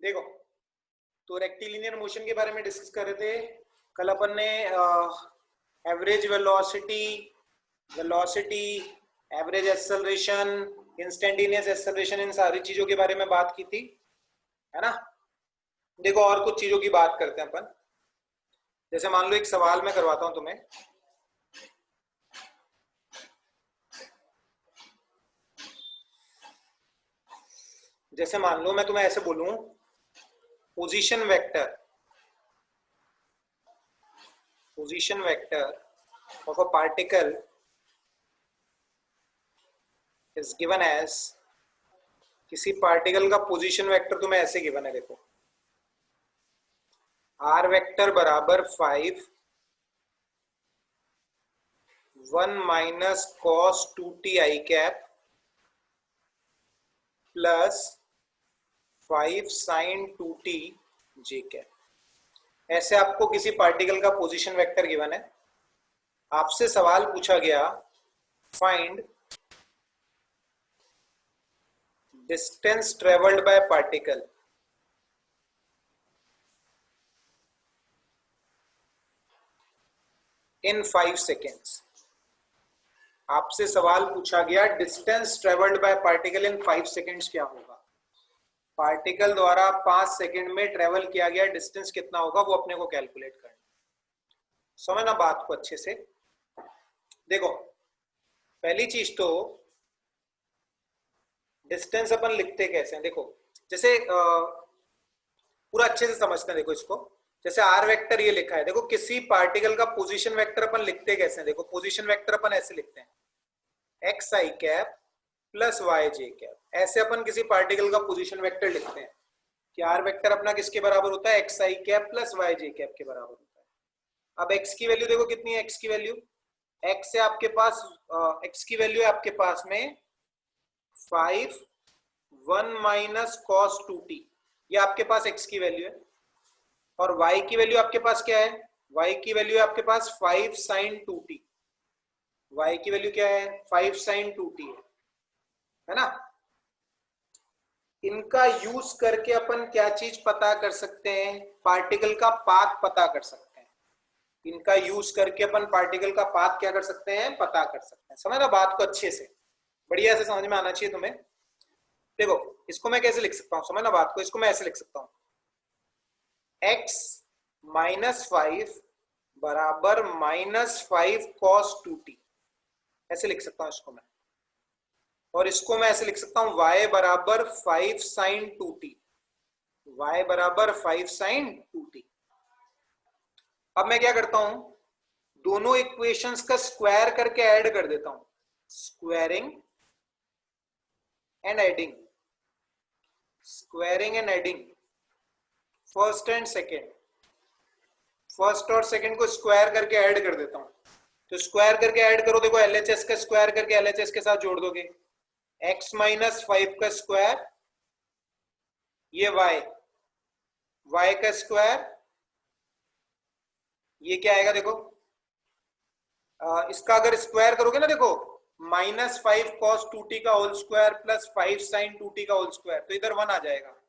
देखो, तो rectilinear motion के बारे में डिस्कस कर रहे थे कल अपन ने। Average velocity, velocity, average acceleration, instantaneous acceleration, इन सारी चीजों के बारे में बात की थी, है ना। देखो और कुछ चीजों की बात करते हैं अपन। जैसे मान लो एक सवाल मैं करवाता हूं तुम्हें। जैसे मान लो मैं तुम्हें ऐसे बोलूं, position vector of a particle is given as, किसी पार्टिकल का पोजीशन वेक्टर तुम्हें ऐसे गिवन है, देखो r वेक्टर बराबर 5 1 minus cos 2t i cap plus 5 sin 2t j cap. ऐसे आपको किसी पार्टिकल का पोजीशन वेक्टर गिवन है। आपसे सवाल पूछा गया, find distance travelled by particle in 5 seconds. आपसे सवाल पूछा गया, distance travelled by particle in 5 seconds क्या होगा। पार्टिकल द्वारा 5 सेकेंड में ट्रेवल किया गया डिस्टेंस कितना होगा, वो अपने को कैलकुलेट करना। समझना बात को अच्छे से। देखो पहली चीज तो, डिस्टेंस अपन लिखते कैसे हैं। देखो जैसे पूरा अच्छे से समझते हैं। देखो इसको, जैसे आर वेक्टर ये लिखा है, देखो किसी पार्टिकल का पोजीशन वेक्टर अपन लिखते कैसे हैं। देखो पोजीशन वेक्टर अपन ऐसे लिखते हैं, एक्स आई कैप प्लस वाई जे कैप। ऐसे अपन किसी पार्टिकल का पोजीशन वेक्टर लिखते हैं कि आर वेक्टर अपना किसके बराबर होता है, एक्स आई कैप प्लस वाई जे कैप के बराबर होता है। अब एक्स की वैल्यू देखो कितनी है, एक्स की वैल्यू, एक्स से आपके पास एक्स की वैल्यू है आपके पास में 5 1 माइनस कॉस 2t, ये आपके पास एक्स की वैल्यू है। और y की वैल्यू आपके पास क्या है, y की वैल्यू है आपके पास 5 sin 2t। y की वैल्यू क्या है, 5 sin 2t है ना। इनका यूज करके अपन क्या चीज पता कर सकते हैं, पार्टिकल का पाथ पता कर सकते हैं। इनका यूज करके अपन पार्टिकल का पाथ क्या कर सकते हैं, पता कर सकते हैं। समझ ना बात को अच्छे से, बढ़िया से समझ में आना चाहिए तुम्हें। देखो इसको मैं कैसे लिख सकता हूँ, समझ ना बात को। इसको मैं ऐसे लिख सकता हूँ, x माइनस 5 बराबर -5 cos 2t, ऐसे लिख सकता हूं इसको मैं। और इसको मैं ऐसे लिख सकता हूं, y बराबर 5 sin 2t, y बराबर 5 sin 2t। अब मैं क्या करता हूं, दोनों इक्वेशंस का स्क्वायर करके ऐड कर देता हूं, squaring and adding, squaring and adding, first and second. First और सेकेंड को स्क्वायर करके ऐड कर देता हूं। तो स्क्वायर करके ऐड करो, देखो एलएचएस का स्क्वायर करके एलएचएस के साथ जोड़ दोगे, x माइनस 5 का स्क्वायर, ये y का स्क्वायर, ये क्या आएगा देखो, इसका अगर स्क्वायर करोगे ना, देखो -5 cos 2t का whole square plus 5 sin 2t का होल स्क्वायर, तो इधर 1 आ जाएगा,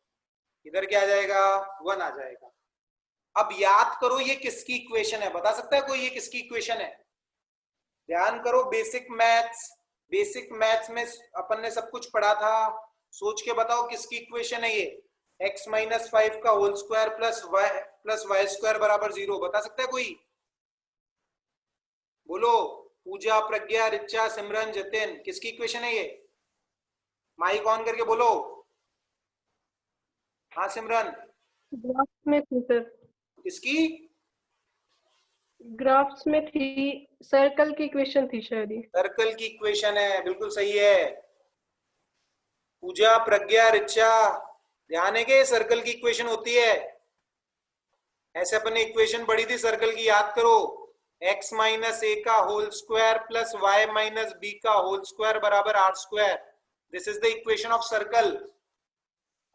इधर क्या आ जाएगा, 1 आ जाएगा। अब याद करो ये किसकी इक्वेशन है, बता सकता है कोई ये किसकी इक्वेशन है। ध्यान करो, बेसिक मैथ्स में अपन ने सब कुछ पढ़ा था। सोच के बताओ किसकी इक्वेशन है ये, x माइनस 5 का whole square plus y square बराबर 0। बता सकता है कोई, बोलो। पूजा, प्रज्ञा, रिचा, सिमरन, जतिन, किसकी इक्वेशन है ये, माइक ऑन करके बोलो। हाँ सिमरन, ग्राफ्स में थी सर, किसकी, ग्राफ्स में थी, सर्कल की इक्वेशन थी शायद ये। सर्कल की इक्वेशन है, बिल्कुल सही है। पूजा, प्रज्ञा, रिचा, ध्यान है कि सर्कल की इक्वेशन होती है। ऐसे अपन ने इक्वेशन पढ़ी थी सर्कल की, याद करो, x माइनस ए का whole square plus y minus b का होल स्क्वायर बराबर r square. This is the equation of circle,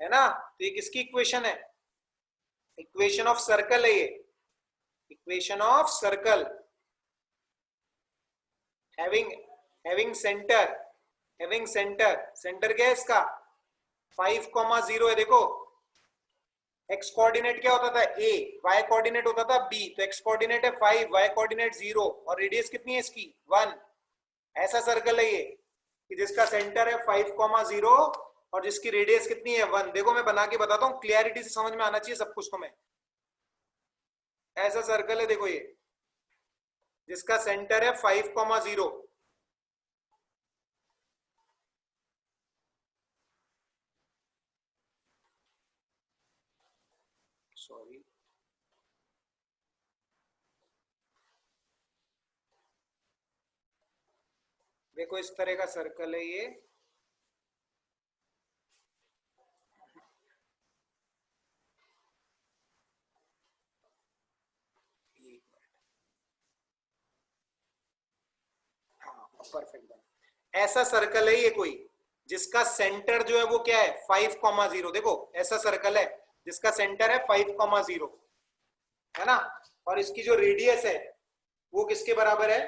है ना। तो ये किसकी इक्वेशन है, इक्वेशन ऑफ सर्कल है ये, equation of circle. Having centre, centre क्या है इसका, 5,0 है। देखो एक्स कोऑर्डिनेट क्या होता था a, y कोऑर्डिनेट होता था b, तो एक्स कोऑर्डिनेट है 5, y कोऑर्डिनेट 0 और रेडियस कितनी है इसकी 1। ऐसा सर्कल है ये कि जिसका सेंटर है 5,0 और जिसकी रेडियस कितनी है 1। देखो मैं बना के बताता हूँ, क्लियरिटी से समझ में आना चाहिए सब कुछ तुम्हें। ऐसा सर्कल है देखो ये, जिसका सेंटर है 5,0, सॉरी देखो इस तरह का सर्कल है ये, परफेक्ट। ऐसा सर्कल है ये कोई जिसका सेंटर जो है वो क्या है 5,0। देखो ऐसा सर्कल है जिसका सेंटर है 5,0, है ना, और इसकी जो रेडियस है वो किसके बराबर है,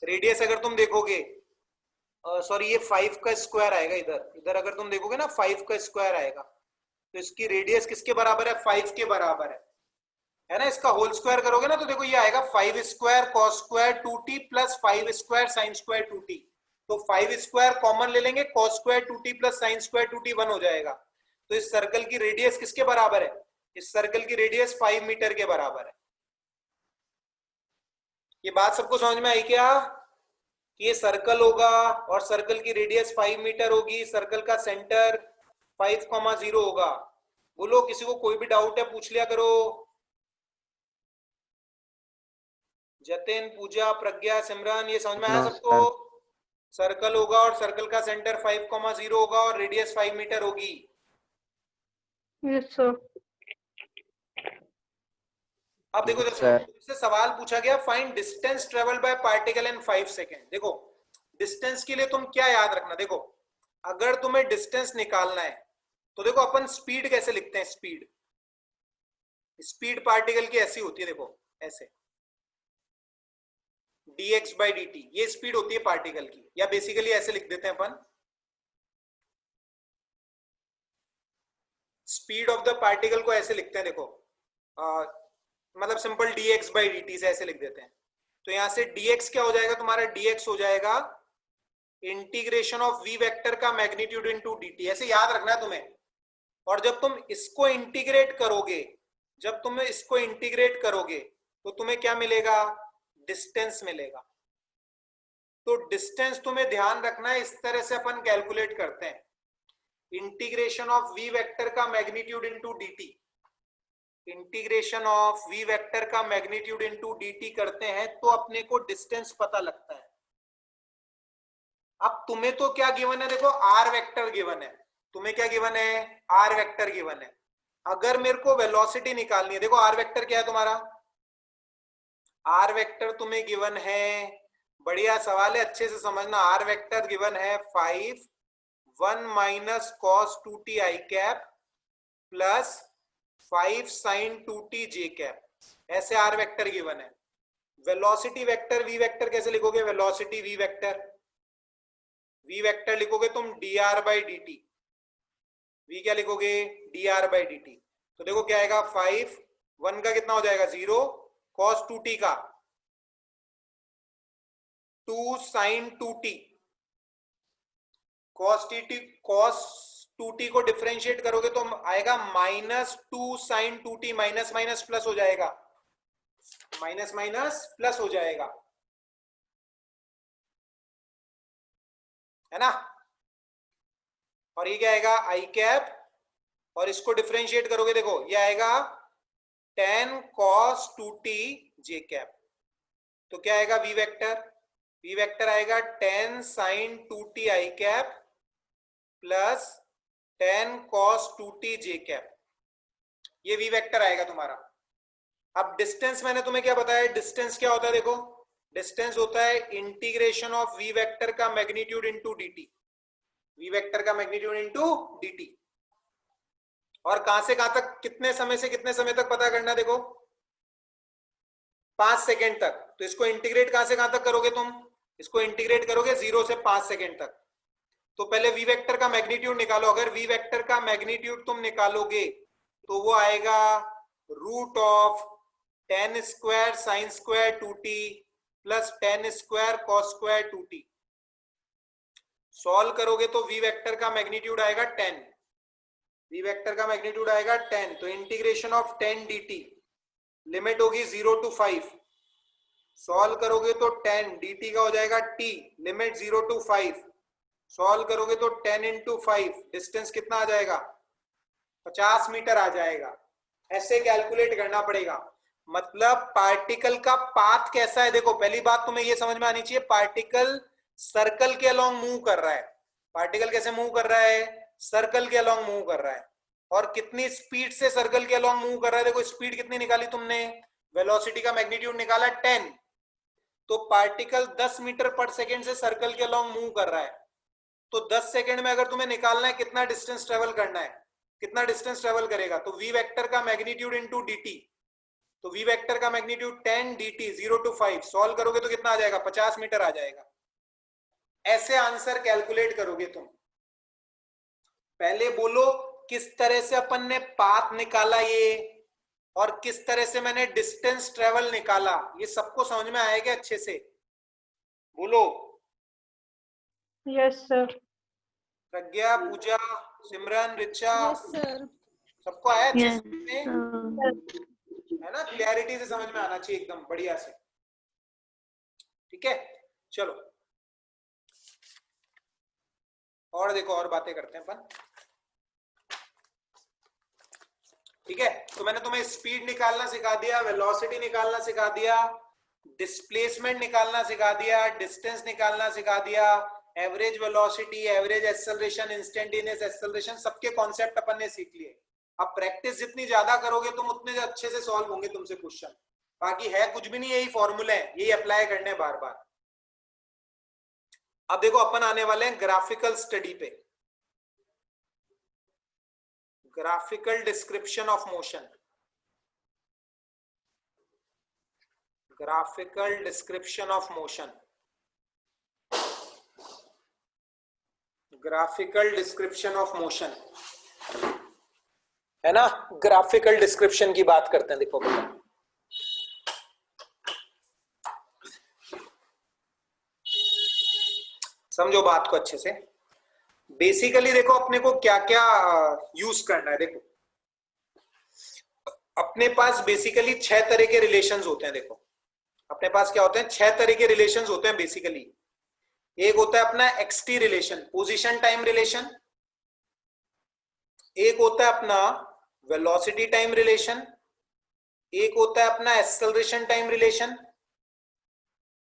रेडियस अगर तुम देखोगे सॉरी ये 5 का स्क्वायर आएगा, इधर इधर अगर तुम देखोगे ना 5 का स्क्वायर आएगा, तो इसकी रेडियस किसके बराबर है 5 के बराबर है ना। इसका होल स्क्वायर करोगे ना तो देखो ये आएगा 5 square cos square 2t plus 5 square sine square 2t। तो 5 स्क्वायर कॉमन ले लेंगे, cos square 2t plus sign square 2t 1 हो जाएगा। तो इस सर्कल की रेडियस किसके बराबर है, इस सर्कल की रेडियस 5 मीटर के बराबर है। ये बात सबको समझ में आई क्या, कि ये सर्कल होगा और सर्कल की रेडियस 5 मीटर होगी, सर्कल का सेंटर 5,0 होगा। बोलो किसी को कोई भी डाउट है पूछ लिया करो। जतिन, पूजा, प्रज्ञा, सिमरन, ये समझ में आया सबको। सर्कल होगा और सर्कल का सेंटर 5,0 होगा और रेडियस 5 मीटर होगी। Yes sir. अब देखो इससे सवाल पूछा गया, find distance travelled by particle in 5 second. देखो डिस्टेंस के लिए तुम क्या याद रखना, देखो अगर तुम्हें डिस्टेंस निकालना है तो देखो अपन स्पीड कैसे लिखते हैं, स्पीड, स्पीड पार्टिकल की ऐसी होती है, देखो ऐसे dx by dt, ये स्पीड होती है पार्टिकल की, या बेसिकली ऐसे लिख देते हैं अपन, स्पीड ऑफ द पार्टिकल को ऐसे लिखते हैं, देखो मतलब सिंपल dx by dt से ऐसे लिख देते हैं। तो यहां से dx क्या हो जाएगा तुम्हारा, dx हो जाएगा इंटीग्रेशन ऑफ v वेक्टर का मैग्नीट्यूड इनटू dt, ऐसे याद रखना है तुम्हें। और जब तुम इसको इंटीग्रेट करोगे, जब तुम इसको इंटीग्रेट करोगे तो तुम्हें क्या मिलेगा, डिस्टेंस मिलेगा। तो डिस्टेंस तुम्हें ध्यान रखना है, इस तरह से अपन कैलकुलेट करते हैं, इंटीग्रेशन ऑफ v वेक्टर का magnitude into dt, integration of v vector का मैग्नीट्यूड इनटू dt करते हैं तो अपने को डिस्टेंस पता लगता है। अब तुम्हें तो क्या गिवन है, देखो r वेक्टर गिवन है, तुम्हें क्या गिवन है, r वेक्टर गिवन है। अगर मेरे को वेलोसिटी निकालनी है, देखो r वेक्टर क्या है तुम्हारा, r वेक्टर तुम्हें गिवन है, बढ़िया सवाल है, अच्छे से समझना। r वेक्टर गिवन है 5 1 माइनस कॉस 2t आई कैप प्लस 5 साइन 2t जे कैप, ऐसे r वेक्टर गिवन है। वेलोसिटी वेक्टर v वेक्टर कैसे लिखोगे, वेलोसिटी v वेक्टर लिखोगे तुम dr बाई dt, v क्या लिखोगे, dr बाई dt। तो देखो क्या आएगा, 5 1 का कितना हो जाएगा 0, cos 2t का 2 sin 2t, cos 2t को डिफरेंशिएट करोगे तो आएगा minus 2 sin 2t, minus minus plus हो जाएगा, माइनस माइनस प्लस हो जाएगा, है ना। और ये क्या आएगा आई कैप, और इसको डिफरेंशिएट करोगे देखो ये आएगा 10 cos 2t जे कैप। तो क्या आएगा v वेक्टर आएगा 10 sin 2t आई कैप प्लस 10 cos 2t जे कैप, ये v वेक्टर आएगा तुम्हारा। अब डिस्टेंस मैंने तुम्हें क्या बताया, डिस्टेंस क्या होता है, देखो डिस्टेंस होता है इंटीग्रेशन ऑफ v वेक्टर का magnitude into dt, v vector का मैग्नीट्यूड इनटू dt। और कहां से कहां तक, कितने समय से कितने समय तक पता करना, देखो 5 सेकेंड तक। तो इसको इंटीग्रेट कहां से कहां तक करोगे तुम, इसको इंटीग्रेट करोगे 0 से 5 सेकेंड तक। तो पहले v वेक्टर का मैग्नीट्यूड निकालो, अगर v वेक्टर का मैग्नीट्यूड तुम निकालोगे तो वो आएगा root of ten square sine square 2t plus ten square cos square 2t। Solve करोगे तो v वेक्टर का मैग्नीट्यूड आएगा 10, v वेक्टर का मैग्नीट्यूड आएगा 10। तो इंटीग्रेशन ऑफ 10 dt, लिमिट होगी 0 to 5। सॉल्व करोगे तो 10 dt का हो जाएगा t, लिमिट 0 to 5। सॉल्व करोगे तो 10 into 5, डिस्टेंस कितना आ जाएगा? 50 मीटर आ जाएगा। ऐसे कैलकुलेट करना पड़ेगा। मतलब पार्टिकल का पाथ कैसा है, देखो पहली बात तुम्हें ये समझ में आनी चाहिए, पार्टिकल सर्कल के अलोंग मूव कर रहा है। पार्टिकल कैसे मूव कर रहा है? सर्कल के अलोंग मूव कर रहा है। और कितनी स्पीड से सर्कल के अलोंग मूव कर रहा है? देखो स्पीड कितनी निकाली तुमने, वेलोसिटी का मैग्नीट्यूड निकाला 10। तो पार्टिकल 10 मीटर पर सेकेंड से सर्कल के अलोंग मूव कर रहा है। तो 10 सेकेंड में अगर तुम्हें निकालना है कितना डिस्टेंस ट्रेवल करना है, कितना डिस्टेंस ट्रेवल करेगा, तो v वेक्टर का मैग्नीट्यूड इनटू dt। तो v वेक्टर का मैग्नीट्यूड 10 dt 0 to 5। सॉल्व करोगे तो कितना आ जाएगा? 50 मीटर आ जाएगा। ऐसे आंसर कैलकुलेट करोगे तुम। पहले बोलो किस तरह से अपन ने पाथ निकाला ये, और किस तरह से मैंने डिस्टेंस ट्रेवल निकाला, ये सबको समझ में आएगा अच्छे से? बोलो। Yes sir. Pragya, Pooja, Simran, Richa, yes sir. सबको आया अच्छे Yes, से? sir. है ना? क्लैरिटी से समझ में आना चाहिए एकदम बढ़िया से। ठीक है, चलो और देखो, और बातें करते हैं अपन। ठीक है, तो मैंने तुम्हें स्पीड निकालना सिखा दिया, वेलोसिटी निकालना सिखा दिया, डिस्प्लेसमेंट निकालना सिखा दिया, डिस्टेंस निकालना सिखा दिया, average velocity, average acceleration, instantaneous acceleration, सबके कॉन्सेप्ट अपन ने सीख लिए। अब प्रैक्टिस जितनी ज्यादा करोगे तुम उतने अच्छे से सॉल्व होंगे तुमसे क्वेश्चन। बाकी है कुछ भी नहीं, यही फॉर्मूला है, यही अप्लाई करने बार बार। अब देखो अपन आने वाले हैं ग्राफिकल स्टडी पे, graphical description of motion. Graphical description of motion, graphical description of motion, है ना? ग्राफिकल डिस्क्रिप्शन की बात करते हैं। देखो बेटा, समझो बात को अच्छे से। बेसिकली देखो अपने को क्या क्या यूज करना है। देखो अपने पास बेसिकली 6 तरह के रिलेशंस होते हैं। देखो अपने पास क्या होते हैं? 6 तरह के रिलेशंस होते हैं बेसिकली। एक होता है अपना x t relation, position time relation. एक होता है अपना वेलोसिटी टाइम रिलेशन। एक होता है अपना एक्सेलरेशन टाइम रिलेशन।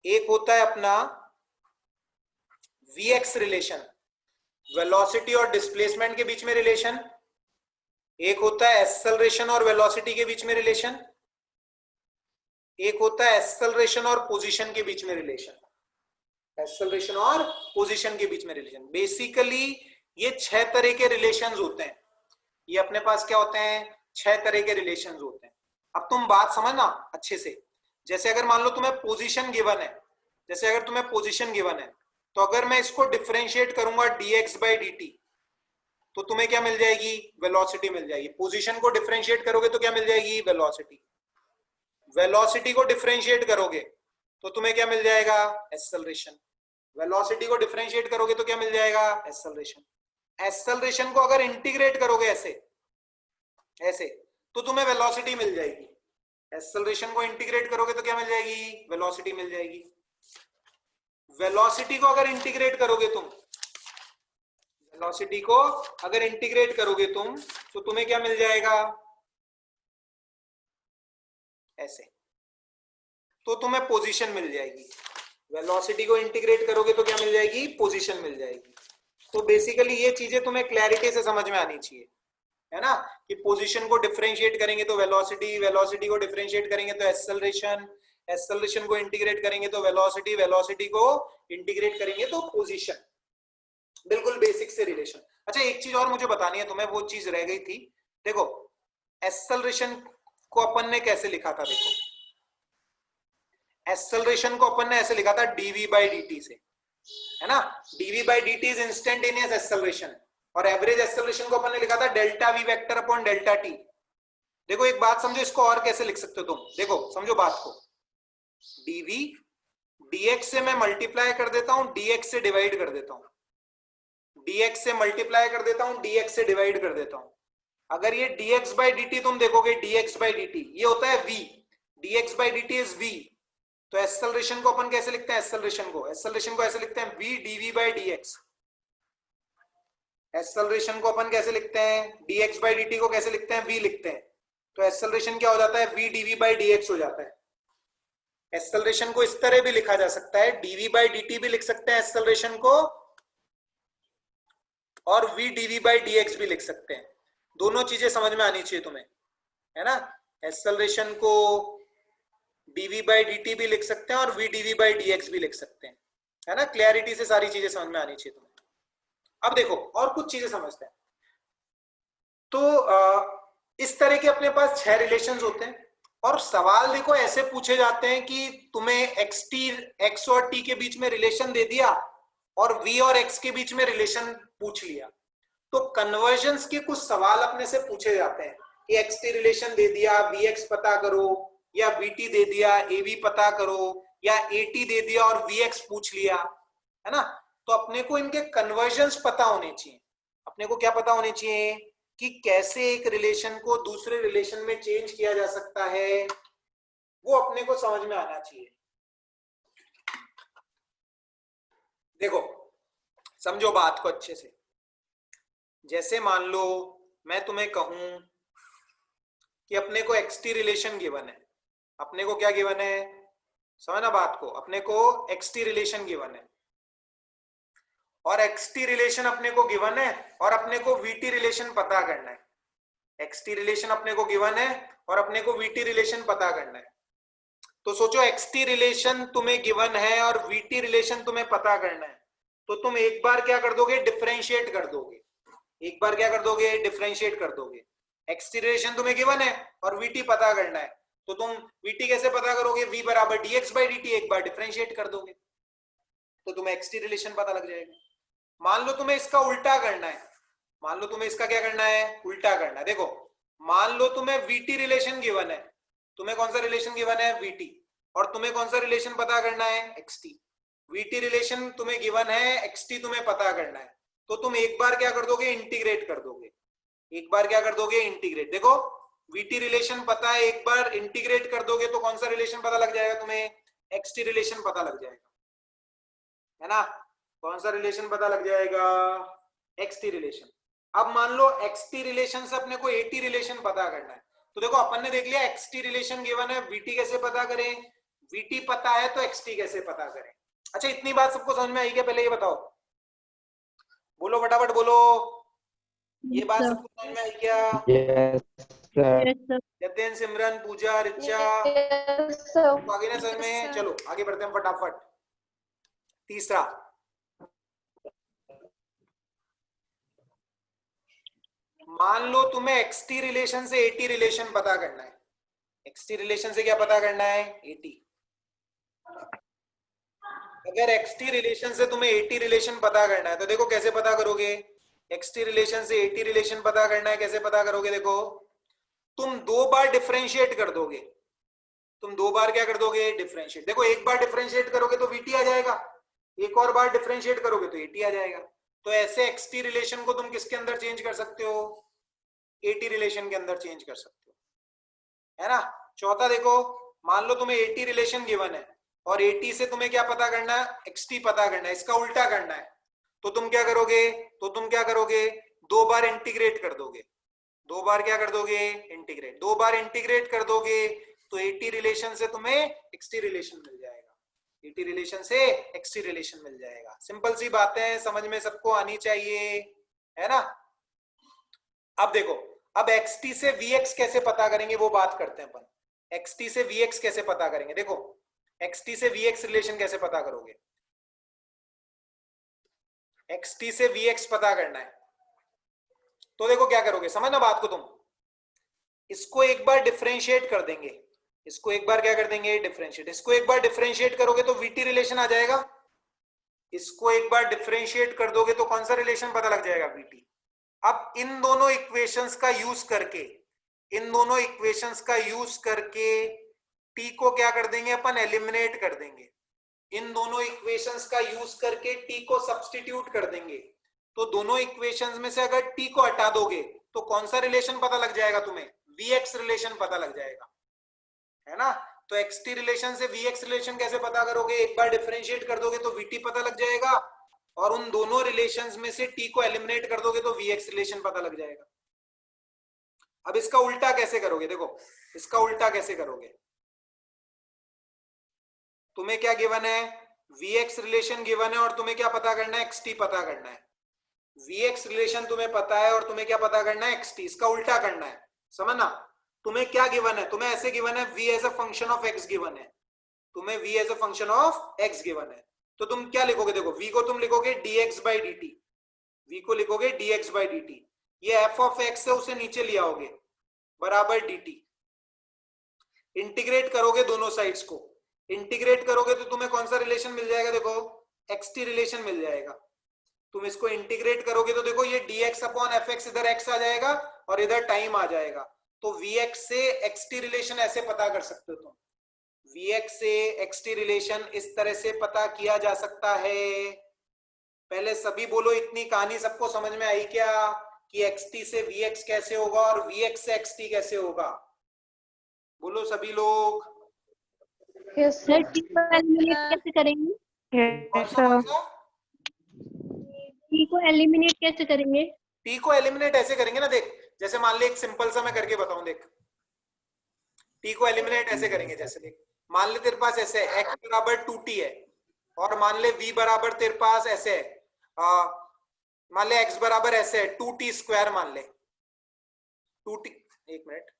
एक होता है अपना वीएक्स रिलेशन, वेलोसिटी और डिस्प्लेसमेंट के बीच में रिलेशन। एक होता है एक्सेलरेशन और वेलोसिटी के बीच में रिलेशन। एक होता है एक्सेलरेशन और पोजीशन के बीच में रिलेशन। एक्सेलरेशन और पोजीशन के बीच में रिलेशन। बेसिकली ये 6 तरह के रिलेशंस होते हैं। ये अपने पास क्या होते हैं? 6 तरह के रिलेशंस होते हैं। अब तुम बात समझना अच्छे से। जैसे अगर मान लो तुम्हें पोजीशन गिवन है, जैसे अगर तुम्हें पोजीशन गिवन है, तो अगर मैं इसको डिफरेंशिएट करूंगा dx by dt, तो तुम्हें क्या मिल जाएगी? वेलोसिटी मिल जाएगी। पोजीशन को डिफरेंशिएट करोगे तो क्या मिल जाएगी? वेलोसिटी। वेलोसिटी को डिफरेंशिएट करोगे तो तुम्हें क्या मिल जाएगा? एक्सेलरेशन। वेलोसिटी को डिफरेंशिएट करोगे तो क्या मिल जाएगा? एक्सेलरेशन। एक्सेलरेशन को अगर इंटीग्रेट करोगे ऐसे ऐसे, तो तुम्हें वेलोसिटी मिल जाएगी। एक्सेलरेशन को इंटीग्रेट करोगे तो क्या मिल जाएगी? वेलोसिटी मिल जाएगी। वेलोसिटी को अगर इंटीग्रेट करोगे तुम, वेलोसिटी को अगर इंटीग्रेट करोगे तुम, तो तुम्हें क्या मिल जाएगा? ऐसे, तो तुम्हें पोजीशन मिल जाएगी। वेलोसिटी को इंटीग्रेट करोगे तो क्या मिल जाएगी? पोजीशन मिल जाएगी। तो बेसिकली ये चीजें तुम्हें क्लैरिटी से समझ में आनी चाहिए, है ना? कि पोजीशन को डिफरेंशिएट करेंगे तो वेलोसिटी, वेलोसिटी को डिफरेंशिएट करेंगे तो एक्सेलरेशन, एक्सेलरेशन को इंटीग्रेट करेंगे तो वेलोसिटी, वेलोसिटी को इंटीग्रेट करेंगे तो पोजीशन। बिल्कुल बेसिक से रिलेशन। अच्छा एक चीज और मुझे बतानी है तुम्हें, वो चीज रह गई थी। देखो एक्सेलरेशन को अपन ने कैसे लिखा था? देखो एक्सेलरेशन को अपन ने ऐसे लिखा था dv by dt से, है ना? dv by dt is instantaneous acceleration, और एवरेज एक्सेलरेशन को अपन ने लिखा था delta v vector upon delta t। देखो एक बात समझो, इसको और कैसे लिख सकते हो तुम, देखो समझो बात को, dv dx से मैं मल्टीप्लाई कर देता हूं, dx से डिवाइड कर देता हूं, dx से मल्टीप्लाई कर देता हूं, dx से डिवाइड कर देता हूं। अगर ये dx by dt तुम देखोगे, dx by dt ये होता है v, dx by dt is v, तो एक्सेलरेशन को अपन कैसे लिखते हैं, एक्सेलरेशन को ऐसे लिखते हैं v dv by dx। Acceleration को अपन कैसे लिखते हैं, dx by dt को कैसे लिखते हैं, v लिखते हैं, तो एक्सेलरेशन क्या हो जाता है, v dv by dx हो जाता है। एक्सेलरेशन को इस तरह भी लिखा जा सकता है, dv by dt भी लिख सकते हैं एक्सेलरेशन को, और v dv by dx भी लिख सकते हैं। दोनों चीजें समझ में आनी चाहिए तुम्हें, है ना। एक्सेलरेशन को dv by dt भी लिख सकते हैं और v dv by dx भी लिख सकते हैं, है ना। क्लैरिटी से सारी चीजें समझ में आनी चाहिए तुम्हें। अब देखो और कुछ चीजें समझते हैं। तो इस तरह के अपने पास 6 रिलेशंस होते हैं, और सवाल देखो ऐसे पूछे जाते हैं कि तुम्हें x और t के बीच में रिलेशन दे दिया और v और x के बीच में रिलेशन पूछ लिया, तो कन्वर्जन्स के कुछ सवाल अपने से पूछे जाते हैं कि xt रिलेशन दे दिया, vx पता करो, या vt दे दिया, av पता करो, या at दे दिया और vx पूछ लिया, है ना। तो अपने को इनके कन्वर्जन्स पता होने चाहिए। अपने को क्या पता होने चाहिए कि कैसे एक रिलेशन को दूसरे रिलेशन में चेंज किया जा सकता है, वो अपने को समझ में आना चाहिए। देखो समझो बात को अच्छे से, जैसे मान लो मैं तुम्हें कहूं कि अपने को xt रिलेशन गिवन है, अपने को क्या गिवन है, समझना बात को, अपने को xt रिलेशन गिवन है, और xt रिलेशन अपने को गिवन है, और अपने को vt रिलेशन पता करना है। xt रिलेशन अपने को गिवन है और अपने को vt रिलेशन पता करना है। तो सोचो xt रिलेशन तुम्हें गिवन है और vt रिलेशन तुम्हें पता करना है, तो तुम एक बार क्या कर दोगे, डिफरेंशिएट कर दोगे। एक बार क्या कर दोगे, डिफरेंशिएट कर दोगे। xt रिलेशन तुम्हें गिवन है और vt पता करना है, तो तुम vt कैसे पता करोगे, v बराबर dx by dt, एक बार डिफरेंशिएट कर दोगे तो तुम्हें xt रिलेशन पता लग जाएगा। मान लो तुम्हें इसका उल्टा करना है, मान लो तुम्हें इसका क्या करना है, उल्टा करना है। देखो मान लो तुम्हें vt रिलेशन गिवन है, तुम्हें कौन सा रिलेशन गिवन है, vt, और तुम्हें कौन सा रिलेशन पता करना है, xt। vt रिलेशन तुम्हें गिवन है, xt तुम्हें पता करना है, तो तुम एक बार क्या कर दोगे, इंटीग्रेट कर दोगे। एक बार क्या कर दोगे, इंटीग्रेट। देखो vt रिलेशन पता है, एक बार इंटीग्रेट कर दोगे तो कौन सा रिलेशन पता लग जाएगा तुम्हें, xt रिलेशन पता लग जाएगा, है ना। कौन सा रिलेशन पता लग जाएगा, xt रिलेशन। अब मान लो xt रिलेशन से अपने को at रिलेशन पता करना है, तो देखो अपन ने देख लिया xt रिलेशन गिवन है, vt कैसे पता करें, vt पता है तो xt कैसे पता करें। अच्छा इतनी बात सबको समझ में आई क्या, पहले ये बताओ, बोलो फटाफट बोलो, ये बात सबको समझ में आई क्या। यतेन, सिमरन, पूजा, रिचा, आगे ना समझ में, चलो आगे बढ़ते हैं फटाफट। तीसरा, मान लो तुम्हें xt रिलेशन से at रिलेशन पता करना है। xt रिलेशन से क्या पता करना है, at। अगर xt रिलेशन से तुम्हें at रिलेशन पता करना है तो देखो कैसे पता करोगे, xt रिलेशन से at रिलेशन पता करना है, कैसे पता करोगे, देखो तुम 2 बार डिफरेंशिएट कर दोगे, तुम 2 बार क्या कर दोगे, डिफरेंशिएट। देखो एक बार डिफरेंशिएट करोगे तो vt आ जाएगा, एक और बार डिफरेंशिएट करोगे तो at आ जाएगा। तो ऐसे xt रिलेशन को तुम किसके अंदर चेंज कर सकते हो, at रिलेशन के अंदर चेंज कर सकते हो, है ना। चौथा देखो, मान लो तुम्हें at रिलेशन गिवन है और at से तुम्हें क्या पता करना है, xt पता करना है, इसका उल्टा करना है, तो तुम क्या करोगे, 2 बार इंटीग्रेट कर दोगे। 2 बार क्या कर दोगे, इंटीग्रेट। 2 बार इंटीग्रेट कर दोगे तो at रिलेशन से तुम्हें xt रिलेशन मिल जाएगा, at रिलेशन से xt रिलेशन मिल जाएगा। सिंपल सी बातें समझ में सबको आनी चाहिए, है ना। अब देखो, अब xt से vx कैसे पता करेंगे वो बात करते हैं अपन। xt से vx कैसे पता करेंगे, देखो xt से vx रिलेशन कैसे पता करोगे, xt से vx पता करना है तो देखो क्या करोगे, समझना बात को तुम, इसको एक बार डिफरेंशिएट कर देंगे, इसको एक बार क्या कर देंगे, डिफरेंशिएट। इसको एक बार डिफरेंशिएट करोगे तो vt रिलेशन आ जाएगा, इसको एक बार डिफरेंशिएट कर दोगे तो कौन सा रिलेशन पता लग जाएगा, vt। अब इन दोनों इक्वेशंस का यूज करके इन दोनों इक्वेशंस का यूज करके टी को क्या कर देंगे अपन, एलिमिनेट कर देंगे। इन दोनों इक्वेशंस का यूज करके टी को सब्स्टिट्यूट कर देंगे। तो दोनों इक्वेशंस में से अगर टी को हटा दोगे तो कौन सा रिलेशन पता लग जाएगा तुम्हें, वीएक्स रिलेशन पता लग जाएगा, है ना। तो एक्सटी रिलेशन से वीएक्स रिलेशन कैसे पता करोगे, एक बार डिफरेंशिएट कर दोगे तो वीटी पता लग जाएगा, और उन दोनों रिलेशंस में से टी को एलिमिनेट कर दोगे तो वीएक्स रिलेशन पता लग जाएगा। अब इसका उल्टा कैसे करोगे, देखो इसका उल्टा कैसे करोगे। तुम्हें क्या गिवन है, वीएक्स रिलेशन गिवन है, और तुम्हें क्या पता करना है, एक्सटी पता करना है। वीएक्स रिलेशन तुम्हें पता है और तुम्हें क्या पता करना है, एक्सटी। इसका उल्टा करना है, समझना। तुम्हें क्या गिवन है, तुम्हें ऐसे गिवन है v as a function of x given है, तुम्हें v as a function of x given है। तो तुम क्या लिखोगे, देखो v को तुम लिखोगे dx by dt, v को लिखोगे dx by dt, ये f ऑफ x है उसे नीचे ले आओगे बराबर dt। इंटीग्रेट करोगे दोनों साइड्स को, इंटीग्रेट करोगे तो तुम्हें कौन सा रिलेशन मिल जाएगा, देखो xt रिलेशन मिल जाएगा। तुम इसको इंटीग्रेट करोगे तो देखो ये dx अपॉन fx, इधर x आ जाएगा और इधर टाइम आ जाएगा। तो vx से xt रिलेशन ऐसे पता कर सकते हो तुम, vx से xt रिलेशन इस तरह से पता किया जा सकता है। पहले सभी बोलो, इतनी कहानी सबको समझ में आई क्या, कि xt से vx कैसे होगा और vx से xt कैसे होगा, बोलो सभी लोग। सर टी को एलिमिनेट कैसे करेंगे? कौन सा टी को एलिमिनेट कैसे करेंगे? टी को एलिमिनेट ऐसे करेंगे ना, देख जैसे मान ले एक सिंपल सा मैं करके बताऊं, देख टी को एलिमिनेट ऐसे करेंगे, जैसे देख मान ले तेरे पास ऐसे है x बराबर 2t है, और मान ले v बराबर तेरे पास ऐसे है, मान ले x बराबर ऐसे है 2t स्क्वायर, मान ले 2t, एक मिनट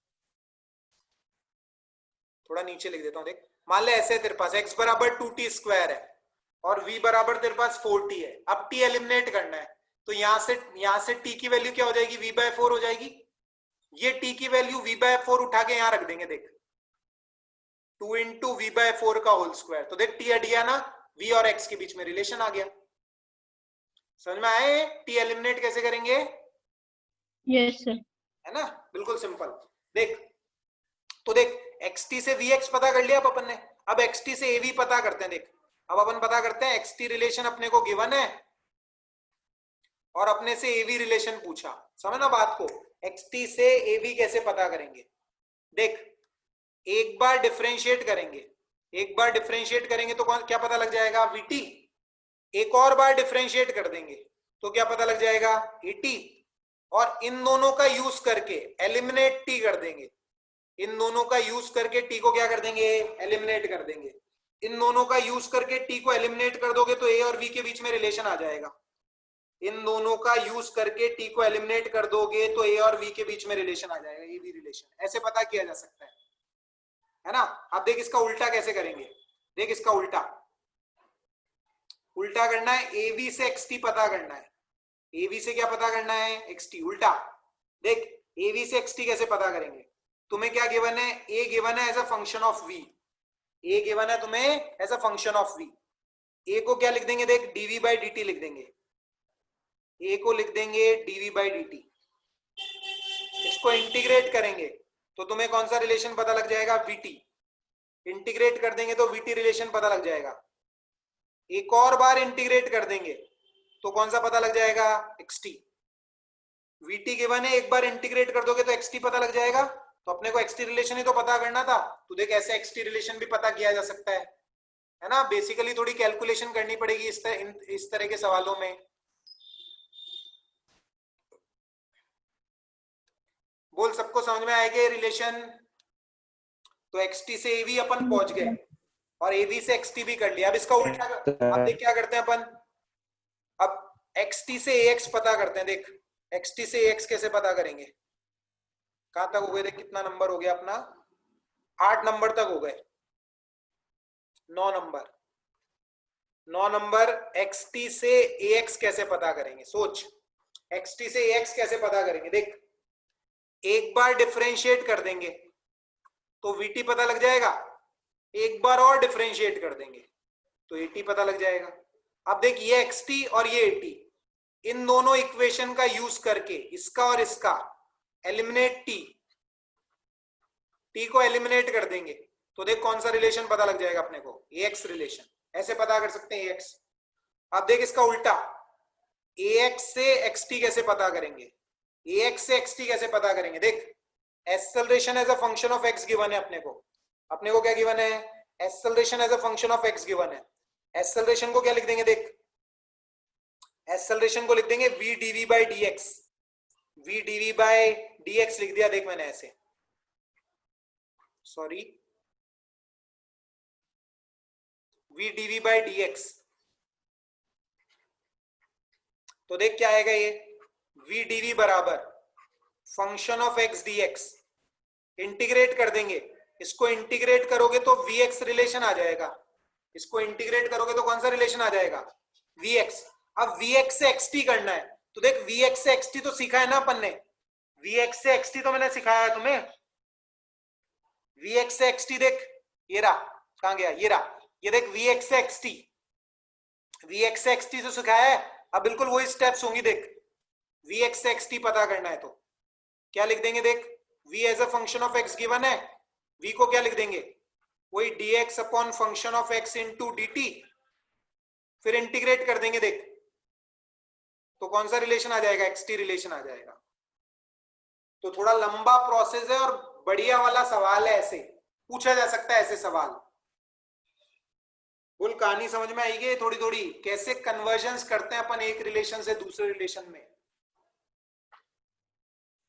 थोड़ा नीचे लिख देता हूं, देख मान ले ऐसे है तेरे पास x बराबर 2t स्क्वायर है और v बराबर तेरे पास 4t है। अब t एलिमिनेट करना है, तो यहां से t की वैल्यू क्या हो जाएगी, v बाय 4 हो जाएगी। ये t की वैल्यू v बाय 4 उठा के यहां रख देंगे, देख 2 इंटू वी बाय 4 का होल स्क्वायर। तो देख t हट गया ना, v और x के बीच में रिलेशन आ गया। समझ में आए t एलिमिनेट कैसे करेंगे? Yes sir. है ना, बिल्कुल सिंपल। देख तो देख xt से vx पता कर लिया अब अपन ने, अब xt से av पता करते हैं। देख अब अपन पता करते हैं, xt रिलेशन अपने को गिवन है और अपने से av रिलेशन पूछा, समझना बात को। xt से av कैसे पता करेंगे, देख एक बार डिफरेंशिएट करेंगे, एक बार डिफरेंशिएट करेंगे तो क्या पता लग जाएगा, vt। एक और बार डिफरेंशिएट कर देंगे तो क्या पता लग जाएगा, at। और इन दोनों का यूज करके एलिमिनेट t कर देंगे, इन दोनों का यूज करके t को क्या कर देंगे, एलिमिनेट कर देंगे। इन दोनों का यूज करके t को एलिमिनेट कर दोगे तो a और v के बीच में रिलेशन आ जाएगा। इन दोनों का यूज करके t को एलिमिनेट कर दोगे तो a और v के बीच में रिलेशन आ जाएगा, ये भी रिलेशन ऐसे पता किया जा सकता है ना। अब देख इसका उल्टा कैसे करेंगे, देख इसका उल्टा करना है, av से xt पता करना है। av से क्या पता करना है, xt। उल्टा देख av से xt कैसे पता करेंगे, तुम्हें क्या गिवन है, a गिवन है as a function of v, a given है तुम्हें as a function of v। a को क्या लिख देंगे, देख dv बाई dt लिख देंगे, a को लिख देंगे dv बाई dt। इसको इंटीग्रेट करेंगे तो तुम्हें कौन सा रिलेशन पता लग जाएगा, vt। इंटीग्रेट कर देंगे तो vt रिलेशन पता लग जाएगा। एक और बार इंटीग्रेट कर देंगे तो कौन सा पता लग जाएगा, xt। vt गिवन है, एक बार इंटीग्रेट कर दोगे तो xt पता लग जाएगा। तो अपने को xt रिलेशन ही तो पता करना था, तो देख ऐसे xt रिलेशन भी पता किया जा सकता है ना। बेसिकली थोड़ी कैलकुलेशन करनी पड़ेगी इस तरह के सवालों में। बोल सबको समझ में आएगा ये रिलेशन। तो xt से av अपन पहुंच गए और av से xt भी कर लिया। अब इसका उल्टा अब देख क्या करते हैं अपन, अब xt से ax पता करते हैं। देख xt से ax कैसे पता करेंगे, कहां तक हो गए, देख कितना नंबर हो गया अपना, 8 नंबर तक हो गए, 9 नंबर। xt से ax कैसे पता करेंगे, सोच xt से ax कैसे पता करेंगे। देख एक बार डिफरेंशिएट कर देंगे तो vt पता लग जाएगा, एक बार और डिफरेंशिएट कर देंगे तो at पता लग जाएगा। अब देख ये xt और ये at, इन दोनों इक्वेशन का यूज करके इसका और इसका एलिमिनेट t, t को एलिमिनेट कर देंगे तो देख कौन सा रिलेशन पता लग जाएगा अपने को, ax रिलेशन, ऐसे पता कर सकते हैं ax। अब देख इसका उल्टा, ax से xt कैसे पता करेंगे, ax से xt कैसे पता करेंगे, देख acceleration as a function of x given है अपने को क्या गिवन है, acceleration as a function of x given है। एक्सेलरेशन को क्या लिख देंगे, देख एक्सेलरेशन को लिख देंगे v dv by dx, v dv by dx लिख दिया, देख मैंने ऐसे, sorry v dv by dx, तो देख क्या आएगा ये, v dv बराबर function of x dx, integrate कर देंगे, इसको इंटीग्रेट करोगे तो vx रिलेशन आ जाएगा, इसको इंटीग्रेट करोगे तो कौन सा रिलेशन आ जाएगा, vx। अब vx से xt करना है तो देख vx से xt तो सीखा है ना अपन ने, vx से xt तो मैंने सिखाया है तुम्हें, vx से xt देख ये रहा, कहां गया, ये रहा, ये देख vx से xt, vx से xt तो सिखाया है। अब बिल्कुल वही स्टेप्स होंगी, देख vx से xt पता करना है तो क्या लिख देंगे, देख v as a function of x given है, v को क्या लिख देंगे, वही dx upon function of x into dt, फिर इंटीग्रेट कर देंगे, देख तो कौन सा रिलेशन आ जाएगा, xt रिलेशन आ जाएगा। तो थोड़ा लंबा प्रोसेस है और बढ़िया वाला सवाल है, ऐसे पूछा जा सकता है ऐसे सवाल। बोल कहानी समझ में आई गई थोड़ी थोड़ी, कैसे कन्वर्जन्स करते हैं अपन एक रिलेशन से दूसरे रिलेशन में,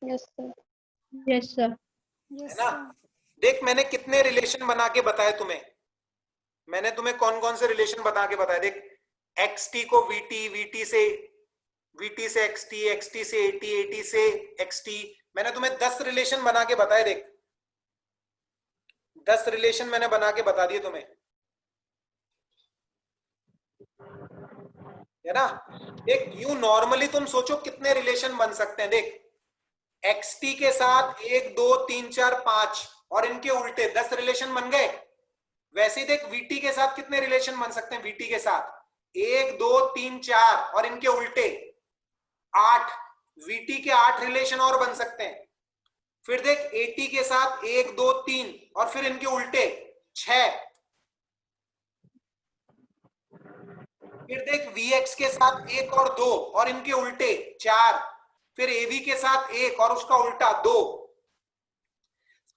यस सर, यस सर, है ना। देख मैंने कितने रिलेशन बना के बताए तुम्हें, मैंने तुम्हें कौन कौन से रिलेशन बता के बताए, देख xt को vt, vt से xt, xt से at, at से xt, मैंने तुम्हें 10 रिलेशन बना के बताए, देख 10 रिलेशन मैंने बना के बता दिए तुम्हें, है ना। देख यू नॉर्मली तुम सोचो कितने रिलेशन बन सकते हैं, देख xt के साथ 1 2 3 4 5 और इनके उल्टे 10 रिलेशन बन गए। वैसे ही देख vt के साथ कितने रिलेशन बन सकते हैं, vt के साथ 1 2 3 4 और इनके उल्टे 8, vt के 8 रिलेशन और बन सकते हैं। फिर देख at के साथ 1 2 3 और फिर इनके उल्टे 6, फिर देख vx के साथ 1 और 2 और इनके उल्टे 4, फिर av के साथ 1 और उसका उल्टा 2।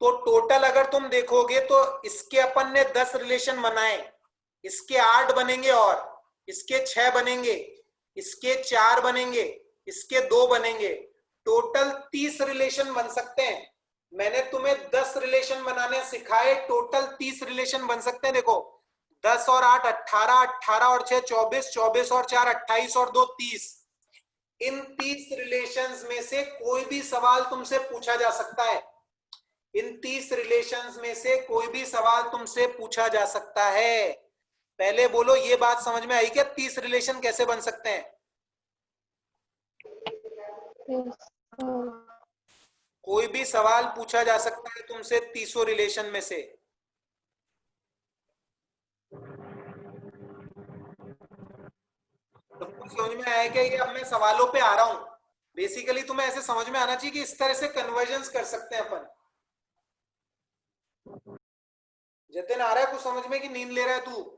तो टोटल अगर तुम देखोगे तो इसके अपन ने 10 रिलेशन बनाए, इसके 8 बनेंगे और इसके 6 बनेंगे, इसके 4 बनेंगे, इसके 2 बनेंगे, टोटल 30 रिलेशन बन सकते हैं। मैंने तुम्हें 10 रिलेशन बनाने सिखाए, टोटल 30 रिलेशन बन सकते हैं। देखो 10 और 8 18, 18 और 6 24, 24 और 4 28 और 2 30। इन 30 रिलेशंस में से कोई भी सवाल तुमसे पूछा जा सकता है, इन 30 रिलेशंस में से कोई भी सवाल तुमसे पूछा जा सकता है। पहले बोलो ये बात समझ में आई क्या, 30 रिलेशन कैसे बन सकते हैं? कोई भी सवाल पूछा जा सकता है तुमसे 30 रिलेशन में से। तो समझ में आया क्या? ये अब मैं सवालों पे आ रहा हूं। बेसिकली तुम्हें ऐसे समझ में आना चाहिए कि इस तरह से कन्वर्जन्स कर सकते हैं अपन। जतिन आ रहा है कुछ समझ में कि नींद ले रहा है तू?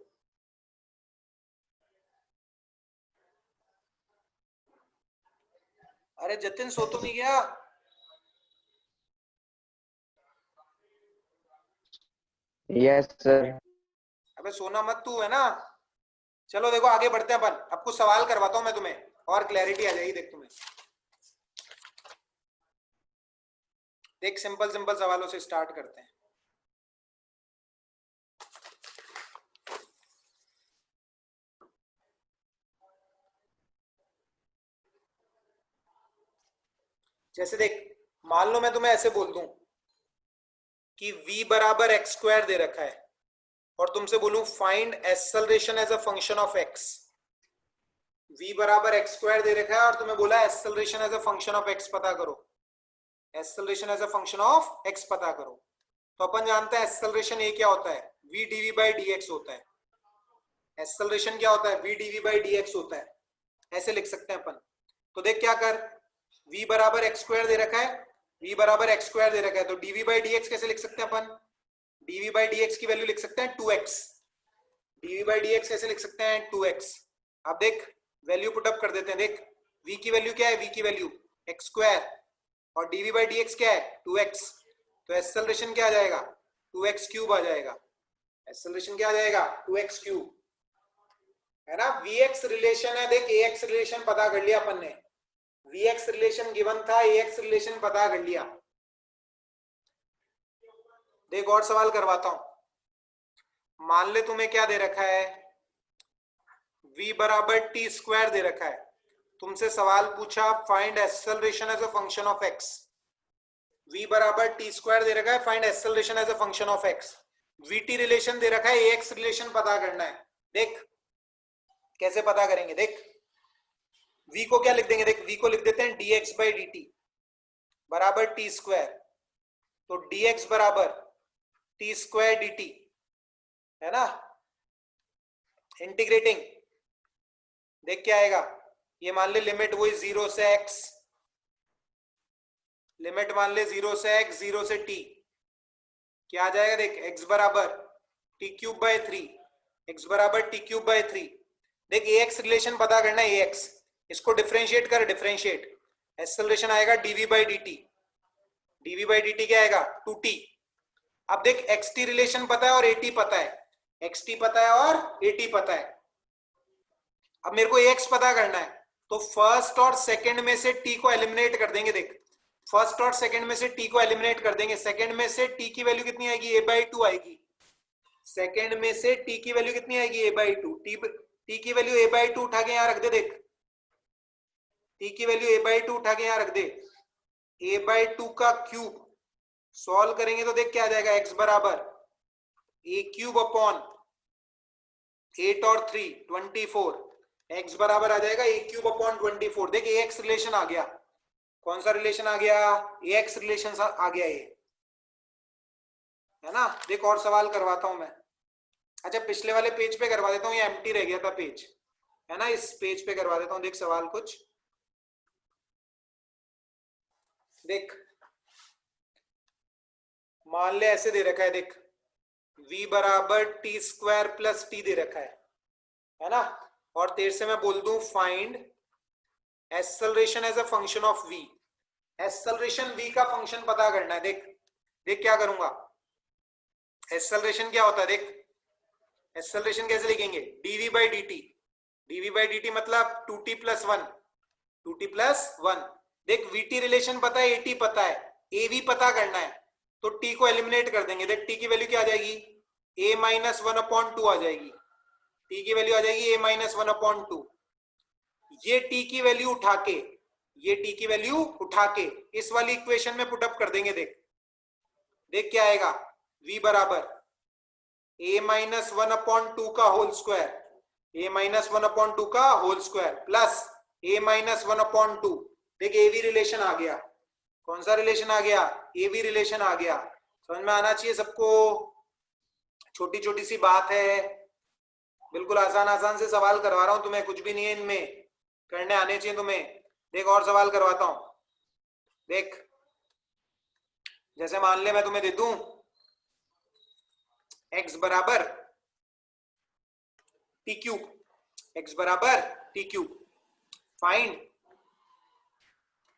अरे जतिन सो तो नहीं गया? Yes sir. अबे सोना मत तू, है ना। चलो देखो आगे बढ़ते हैं अपन। अब कुछ सवाल करवाता हूं मैं तुम्हें और क्लैरिटी आ जाएगी। देख तुम्हें देख सिंपल सिंपल सवालों से स्टार्ट करते हैं। जैसे देख मान लो मैं तुम्हें ऐसे बोल दूं कि v बराबर एक्स स्क्वायर दे रखा है और तुमसे बोलूं find acceleration as a function of x। v बराबर एक्स स्क्वायर दे रखा है और तुम्हें बोला acceleration as a function of x पता करो। Acceleration as a function of x पता करो। तो अपन जानते हैं एक्सेलरेशन ये क्या होता है, v dv by dx होता है। एक्सेलरेशन क्या होता है, v dv by dx होता है। ऐसे लिख सकते हैं अपन। तो देख क्या कर, v बराबर एक्स स्क्वायर दे रखा है, v बराबर एक्स स्क्वायर दे रखा है, तो dv बाई dx कैसे लिख सकते हैं अपन? dv बाई dx की वैल्यू लिख सकते हैं 2x। dv बाई dx कैसे लिख सकते हैं? 2x। अब देख वैल्यू पुट अप कर देते हैं। देख v की वैल्यू क्या है? v की वैल्यू एक्स स्क्वायर और dv बाई dx क्या है? 2x। तो एक्सेलरेशन क्या आ जाएगा? 2x क्यूब आ जाएगा। एक्सेलरेशन क्या आ जाएगा? 2x क्यूब, है ना। vx रिलेशन है, देख ax रिलेशन पता कर लिया अपन ने, vx रिलेशन गिवन था, ax रिलेशन पता कर लिया। देख और सवाल करवाता हूं। मान ले तुम्हें क्या दे रखा है? v बराबर टी स्क्वायर दे रखा है। तुमसे सवाल पूछा find acceleration as a function of x। v बराबर टी स्क्वायर दे रखा है, find acceleration as a function of x। vt relation दे रखा है, ax रिलेशन पता करना है। देख कैसे पता करेंगे? देख v को क्या लिख देंगे? देख v को लिख देते हैं dx बाई dt बराबर टी स्क्वायर। तो dx बराबर टी स्क्वायर dt, है ना। इंटीग्रेटिंग देख क्या आएगा? ये मान ले लिमिट वही 0 से x, लिमिट मान ले 0 से x, 0 से t, क्या आ जाएगा? देख x बराबर टी क्यूब बाई 3, x बराबर टी क्यूब बाई 3। देख ax रिलेशन पता करना है, ax, इसको डिफरेंशिएट कर, डिफरेंशिएट, एक्सेलरेशन आएगा dv by dt, dv by dt क्या आएगा? 2t। अब देख xt रिलेशन पता है और at पता है, xt पता है और at पता है। अब मेरे को ax पता करना है, तो फर्स्ट और सेकंड में से t को एलिमिनेट कर देंगे। देख फर्स्ट और सेकंड में से t को एलिमिनेट कर देंगे। सेकंड में से t की वैल्यू कितनी आएगी? a बाई 2 आएगी। सेकंड में से t की वैल्यू कितनी आएगी? a by 2। t की वैल्यू a बाई 2 उठा के यहां रख दे। देख t की वैल्यू a बाई 2 उठा के यहां रख दे। a बाई 2 का क्यूब सॉल्व करेंगे तो देख क्या आ जाएगा? x बराबर a क्यूब अपॉन 8 और 3 24, x बराबर आ जाएगा a क्यूब अपॉन 24। देख ax रिलेशन आ गया। कौन सा रिलेशन आ गया? ax रिलेशन आ गया ये, है ना। देख और सवाल करवाता हूं मैं। अच्छा पिछले वाले पेज पे करवा देता हूँ, ये एम्प्टी रह गया था पेज, है ना। इस पेज पे करवा देता हूँ। देख सवाल कुछ देख, मान ले ऐसे दे रखा है। देख v बराबर टी स्क्वायर प्लस टी दे रखा है ना। और तेरे से मैं बोल दूं find acceleration as a function of v। Acceleration v का फंक्शन पता करना है। देख देख क्या करूंगा? एक्सेलरेशन क्या होता है? देख एक्सेलरेशन कैसे लिखेंगे? dv by dt, dv by dt मतलब 2t प्लस 1, 2t प्लस 1। देख vt रिलेशन पता है, at पता है, av पता करना है, तो t को एलिमिनेट कर देंगे। देख t की वैल्यू क्या आ जाएगी? a माइनस 1 अपॉन 2 आ जाएगी। t की वैल्यू आ जाएगी a माइनस 1 अपॉन 2। ये t की वैल्यू उठा के, ये t की वैल्यू उठा के इस वाली इक्वेशन में पुट अप कर देंगे। देख देख क्या आएगा? v बराबर a माइनस 1 अपॉन 2 का whole square, a minus 1 upon 2 का whole square plus a minus 1 upon 2। देख एवी रिलेशन आ गया। कौन सा रिलेशन आ गया? एवी रिलेशन आ गया। समझ में आना चाहिए सबको। छोटी छोटी सी बात है, बिल्कुल आसान आसान से सवाल करवा रहा हूं तुम्हें, कुछ भी नहीं है इनमें, करने आने चाहिए तुम्हें। देख और सवाल करवाता हूं। देख जैसे मान ले मैं तुम्हें दे दूं x बराबर टी क्यूब, x बराबर टी क्यूब, फाइंड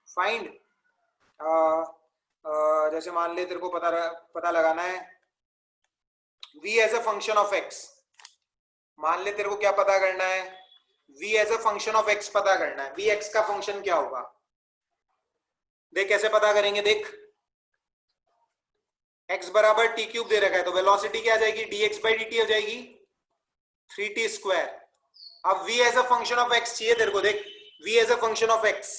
फाइंड जैसे मान ले तेरे को पता लगाना है v as a function of x। मान ले तेरे को क्या पता करना है? v as a function of x पता करना है। v x का फंक्शन क्या होगा? देख कैसे पता करेंगे? देख x बराबर टी क्यूब दे रखा है, तो वेलोसिटी क्या आ जाएगी? dx बाई dt हो जाएगी 3t स्क्वायर। अब v as a function of x चाहिए तेरे को। देख v as a function of x,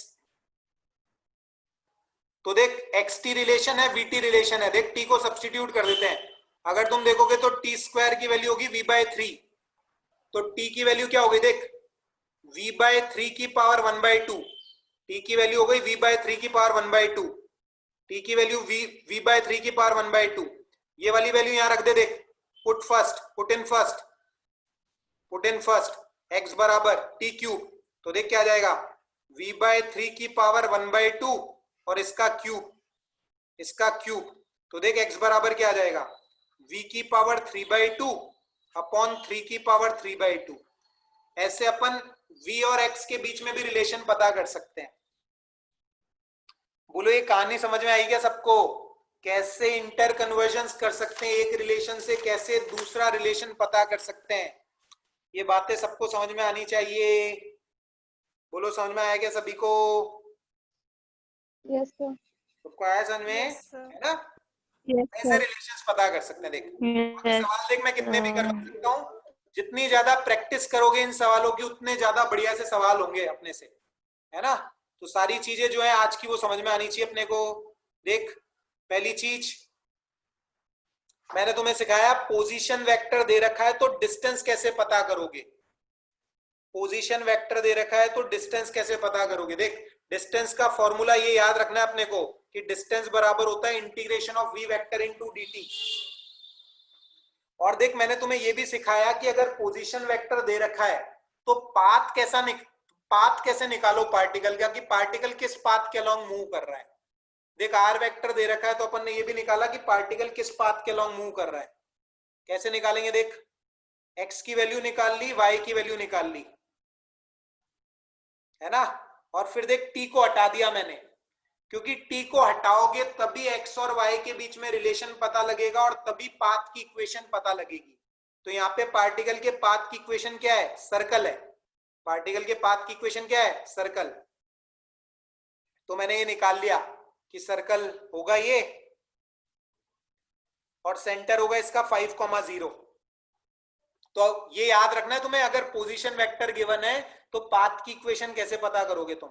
तो देख xt रिलेशन है, vt रिलेशन है। देख t को सब्स्टिट्यूट कर देते हैं। अगर तुम देखोगे तो t स्क्वायर की वैल्यू होगी v बाय 3, तो t की वैल्यू क्या होगी? देख v बाय 3 की पावर 1 बाय 2, t की वैल्यू हो गई v बाय 3 की पावर 1 बाय 2, t की वैल्यू v बाय 3 की पावर 1 बाय 2। ये वाली वैल्यू यहां रख दे। देख put first, put in first, put in first, x बराबर टी क्यूब, तो देख क्या आ जाएगा? v बाय 3 की पावर 1 बाय 2 और इसका क्यूब, इसका क्यूब, तो देख x बराबर क्या आ जाएगा, v की पावर 3/2 अपॉन 3 की पावर 3/2। ऐसे अपन v और x के बीच में भी रिलेशन पता कर सकते हैं। बोलो ये कहानी समझ में आई क्या सबको? कैसे इंटर कन्वर्जन कर सकते हैं एक रिलेशन से, कैसे दूसरा रिलेशन पता कर सकते हैं, ये बातें सबको समझ में आनी चाहिए। बोलो समझ में आया क्या सभी को? Yes sir. सबको आया समझ में? Yes, sir. है ना? यस ऐसे सर। रिलेशंस पता कर सकते हैं। देख बाकी यस सवाल देख मैं कितने भी करवा सकता हूँ, जितनी ज्यादा प्रैक्टिस करोगे इन सवालों की उतने ज्यादा बढ़िया से सवाल होंगे अपने से, है ना? तो सारी चीजें जो है आज की वो समझ में आनी चाहिए अपने को। देख पहली चीज मैंने तुम्हें सिखाया, पोजीशन वेक्टर दे रखा है तो डिस्टेंस कैसे पता करोगे। पोजीशन वेक्टर दे रखा है तो डिस्टेंस कैसे पता करोगे। देख डिस्टेंस का फॉर्मूला ये याद रखना है अपने को कि डिस्टेंस बराबर होता है integration of v vector into dt। और देख मैंने तुम्हें ये भी सिखाया कि अगर पोजीशन वेक्टर दे रखा है तो पाथ कैसे निकालो पार्टिकल का, कि पार्टिकल किस पाथ के अलोंग मूव कर रहा है। देख आर वेक्टर दे रखा है तो अपन ने ये भी निकाला कि पार्टिकल किस पाथ के अलोंग मूव कर रहा है। कैसे निकालेंगे? देख x की वैल्यू निकाल ली, y की वैल्यू निकाल ली, है ना? और फिर देख t को हटा दिया मैंने, क्योंकि t को हटाओगे तभी x और y के बीच में रिलेशन पता लगेगा और तभी पाथ की इक्वेशन पता लगेगी। तो यहाँ पे पार्टिकल के पाथ की इक्वेशन क्या है? सर्कल है। पार्टिकल के पाथ की इक्वेशन क्या है? सर्कल। तो मैंने ये निकाल लिया कि सर्कल होगा ये और सेंटर होगा इसका 5,0। तो ये याद रखना है तुम्हें, अगर पोजीशन वेक्टर गिवन है तो पाथ की इक्वेशन कैसे पता करोगे तुम,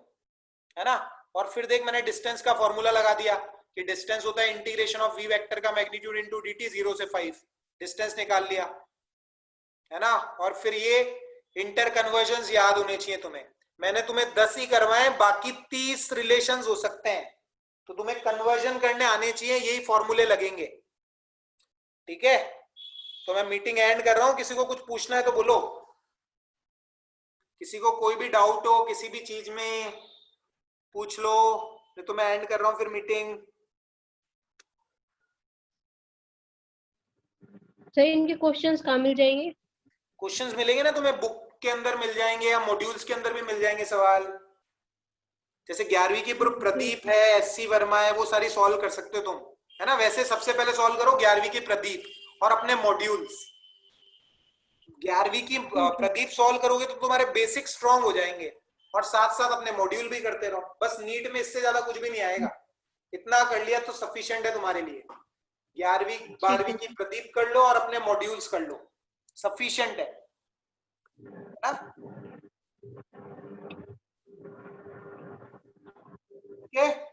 है ना? और फिर देख मैंने डिस्टेंस का फॉर्मूला लगा दिया कि डिस्टेंस होता है इंटीग्रेशन ऑफ वी वेक्टर का मैग्नीट्यूड इनटू dt 0 से 5। डिस्टेंस निकाल लिया, है ना? और फिर ये इंटर कन्वर्जन याद होने चाहिए तुम्हें। मैंने तुम्हें 10 ही करवाए, बाकी 30 रिलेशन हो सकते हैं, तो तुम्हें कन्वर्जन करने आने चाहिए, यही फॉर्मूले लगेंगे। ठीक है, तो मैं मीटिंग एंड कर रहा हूं। किसी को कुछ पूछना है तो बोलो, किसी को कोई भी डाउट हो किसी भी चीज में पूछ लो, नहीं तो मैं एंड कर रहा हूं फिर मीटिंग। सर इनके क्वेश्चंस कहाँ मिल जाएंगे? क्वेश्चंस मिलेंगे ना तुम्हें, बुक के अंदर मिल जाएंगे या मॉड्यूल्स के अंदर भी मिल जाएंगे सवाल। जैसे 11वीं की प्रदीप है, एससी वर्मा है, वो सारी सॉल्व कर सकते हो तुम, है ना? वैसे सबसे पहले सॉल्व करो 11वीं की प्रदीप और अपने मॉड्यूल्स। 11वीं की प्रदीप सॉल्व करोगे तो तुम्हारे बेसिक स्ट्रांग हो जाएंगे और साथ साथ अपने मॉड्यूल भी करते रहो। बस नीट में इससे ज्यादा कुछ भी नहीं आएगा, इतना कर लिया तो सफिशिएंट है तुम्हारे लिए। 11वीं 12वीं की प्रदीप कर लो और अपने मॉड्यूल्स कर लो, सफिशिएंट है ना? ठीक है।